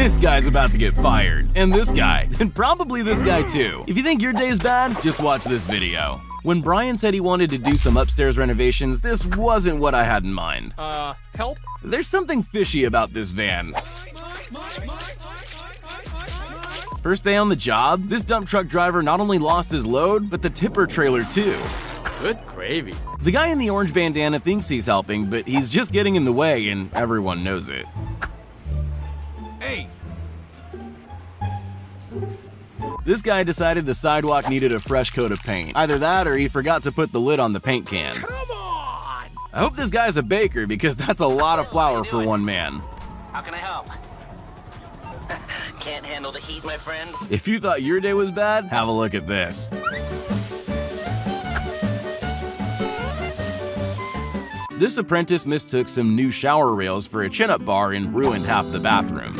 This guy's about to get fired. And this guy. And probably this guy too. If you think your day's bad, just watch this video. When Brian said he wanted to do some upstairs renovations, this wasn't what I had in mind. Help? There's something fishy about this van. First day on the job, this dump truck driver not only lost his load, but the tipper trailer too. Good gravy. The guy in the orange bandana thinks he's helping, but he's just getting in the way and everyone knows it. Hey! This guy decided the sidewalk needed a fresh coat of paint. Either that or he forgot to put the lid on the paint can. Come on! I hope this guy's a baker because that's a lot of flour for one man. How can I help? Can't handle the heat, my friend? If you thought your day was bad, have a look at this. This apprentice mistook some new shower rails for a chin-up bar and ruined half the bathroom.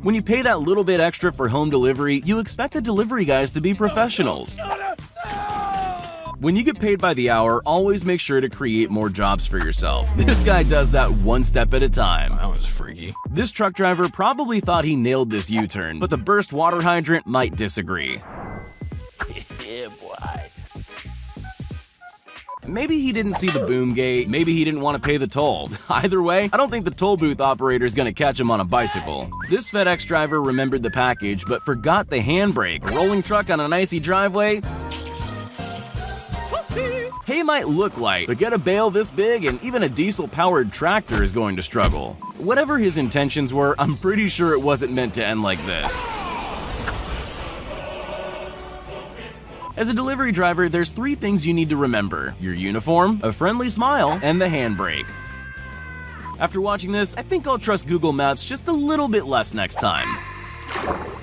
When you pay that little bit extra for home delivery, you expect the delivery guys to be professionals. When you get paid by the hour, always make sure to create more jobs for yourself. This guy does that one step at a time. That was freaky. This truck driver probably thought he nailed this U-turn, but the burst water hydrant might disagree. Yeah, boy. Maybe he didn't see the boom gate, maybe he didn't want to pay the toll. Either way, I don't think the toll booth operator is gonna catch him on a bicycle. This FedEx driver remembered the package but forgot the handbrake. A rolling truck on an icy driveway? Hay might look light, but get a bale this big and even a diesel-powered tractor is going to struggle. Whatever his intentions were, I'm pretty sure it wasn't meant to end like this. As a delivery driver, there's 3 things you need to remember: your uniform, a friendly smile, and the handbrake. After watching this, I think I'll trust Google Maps just a little bit less next time.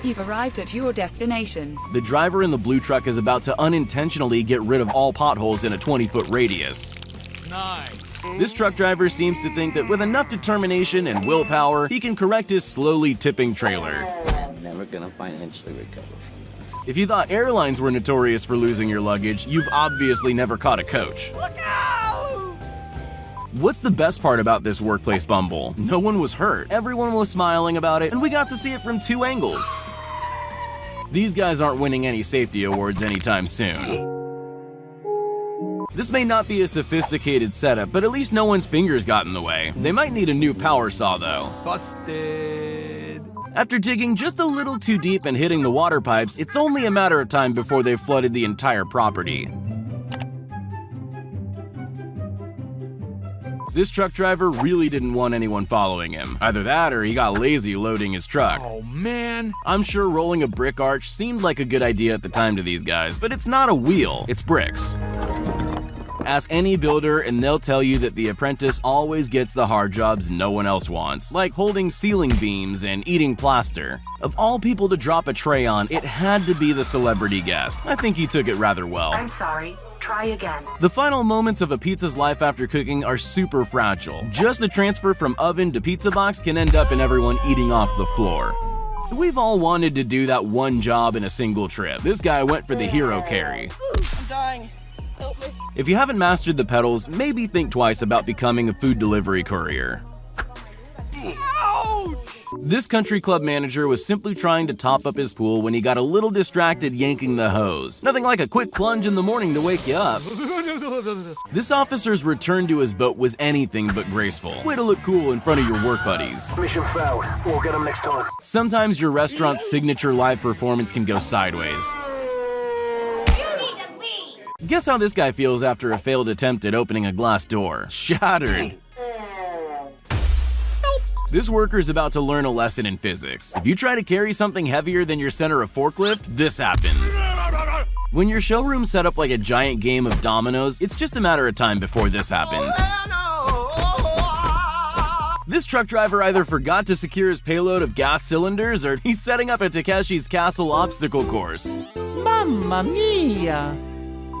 You've arrived at your destination. The driver in the blue truck is about to unintentionally get rid of all potholes in a 20-foot radius. Nice. This truck driver seems to think that with enough determination and willpower, he can correct his slowly tipping trailer. I'm never gonna financially recover from this. If you thought airlines were notorious for losing your luggage, you've obviously never caught a coach. Look out! What's the best part about this workplace bumble? No one was hurt, everyone was smiling about it, and we got to see it from 2 angles. These guys aren't winning any safety awards anytime soon. This may not be a sophisticated setup, but at least no one's fingers got in the way. They might need a new power saw though. Busted. After digging just a little too deep and hitting the water pipes, it's only a matter of time before they've flooded the entire property. This truck driver really didn't want anyone following him. Either that or he got lazy loading his truck. Oh, man. I'm sure rolling a brick arch seemed like a good idea at the time to these guys, but it's not a wheel, it's bricks. Ask any builder and they'll tell you that the apprentice always gets the hard jobs no one else wants, like holding ceiling beams and eating plaster. Of all people to drop a tray on, it had to be the celebrity guest. I think he took it rather well. I'm sorry. Try again. The final moments of a pizza's life after cooking are super fragile. Just the transfer from oven to pizza box can end up in everyone eating off the floor. We've all wanted to do that one job in a single trip. This guy went for the hero carry. I'm dying. Help me. If you haven't mastered the pedals, maybe think twice about becoming a food delivery courier. Ouch! This country club manager was simply trying to top up his pool when he got a little distracted yanking the hose. Nothing like a quick plunge in the morning to wake you up. This officer's return to his boat was anything but graceful. Way to look cool in front of your work buddies. Mission failed. We'll get them next time. Sometimes your restaurant's signature live performance can go sideways. Guess how this guy feels after a failed attempt at opening a glass door? Shattered. This worker's about to learn a lesson in physics. If you try to carry something heavier than your center of forklift, this happens. When your showroom's set up like a giant game of dominoes, it's just a matter of time before this happens. This truck driver either forgot to secure his payload of gas cylinders or he's setting up a Takeshi's Castle obstacle course. Mamma mia!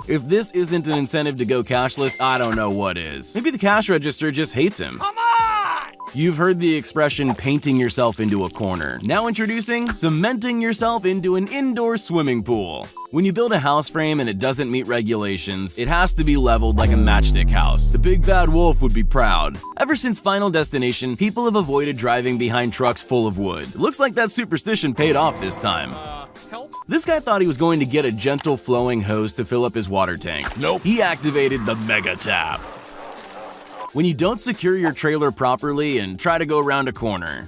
If this isn't an incentive to go cashless, I don't know what is. Maybe the cash register just hates him. Come on! You've heard the expression painting yourself into a corner. Now introducing cementing yourself into an indoor swimming pool. When you build a house frame and it doesn't meet regulations, it has to be leveled like a matchstick house. The big bad wolf would be proud. Ever since Final Destination, people have avoided driving behind trucks full of wood. It looks like that superstition paid off this time. Help? This guy thought he was going to get a gentle flowing hose to fill up his water tank. Nope. He activated the Mega Tap. When you don't secure your trailer properly and try to go around a corner.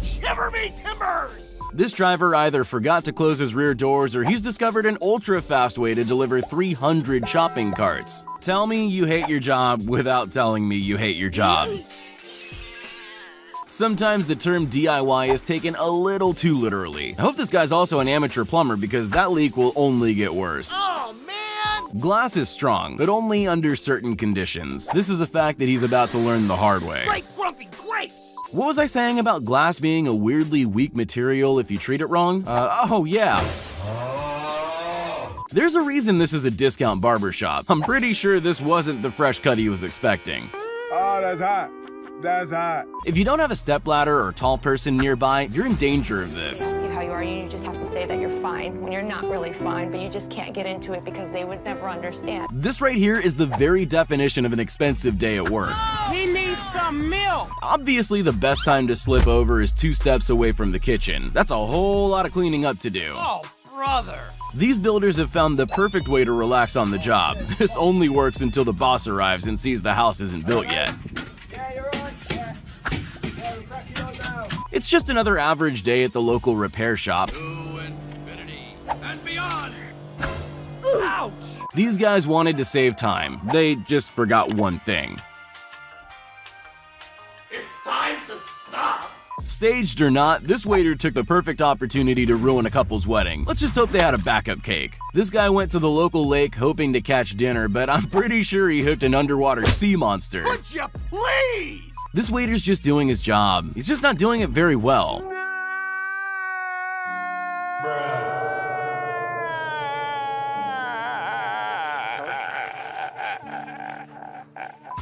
Shiver me timbers! This driver either forgot to close his rear doors or he's discovered an ultra-fast way to deliver 300 shopping carts. Tell me you hate your job without telling me you hate your job. Sometimes the term DIY is taken a little too literally. I hope this guy's also an amateur plumber because that leak will only get worse. Oh, man! Glass is strong, but only under certain conditions. This is a fact that he's about to learn the hard way. Great grumpy grapes! What was I saying about glass being a weirdly weak material if you treat it wrong? Oh yeah. There's a reason this is a discount barbershop. I'm pretty sure this wasn't the fresh cut he was expecting. Oh, that's hot. That's hot. If you don't have a stepladder or tall person nearby, you're in danger of this. Ask you how you are, you just have to say that you're fine when you're not really fine, but you just can't get into it because they would never understand. This right here is the very definition of an expensive day at work. He needs some milk! Obviously, the best time to slip over is 2 steps away from the kitchen. That's a whole lot of cleaning up to do. Oh, brother! These builders have found the perfect way to relax on the job. This only works until the boss arrives and sees the house isn't built yet. It's just another average day at the local repair shop. To infinity and beyond! Ouch! These guys wanted to save time. They just forgot one thing. It's time to stop. Staged or not, this waiter took the perfect opportunity to ruin a couple's wedding. Let's just hope they had a backup cake. This guy went to the local lake hoping to catch dinner, but I'm pretty sure he hooked an underwater sea monster. Would you please? This waiter's just doing his job. He's just not doing it very well.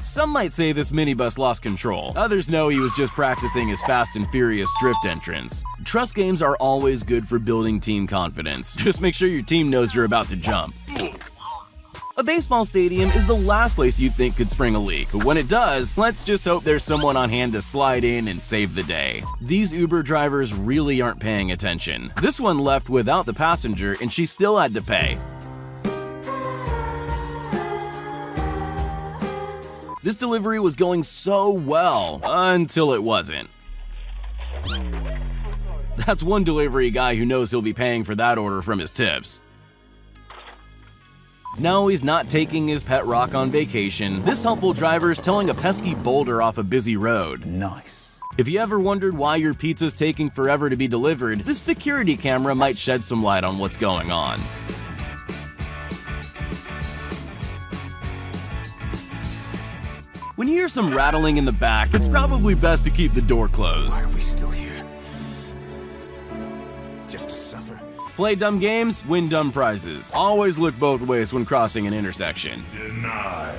Some might say this minibus lost control. Others know he was just practicing his Fast and Furious drift entrance. Trust games are always good for building team confidence. Just make sure your team knows you're about to jump. A baseball stadium is the last place you'd think could spring a leak. When it does, let's just hope there's someone on hand to slide in and save the day. These Uber drivers really aren't paying attention. This one left without the passenger and she still had to pay. This delivery was going so well, until it wasn't. That's one delivery guy who knows he'll be paying for that order from his tips. No, he's not taking his pet rock on vacation. This helpful driver's towing a pesky boulder off a busy road. Nice. If you ever wondered why your pizza's taking forever to be delivered, this security camera might shed some light on what's going on. When you hear some rattling in the back, it's probably best to keep the door closed. Why are we still here? Just to suffer? Play dumb games, win dumb prizes. Always look both ways when crossing an intersection. Denied.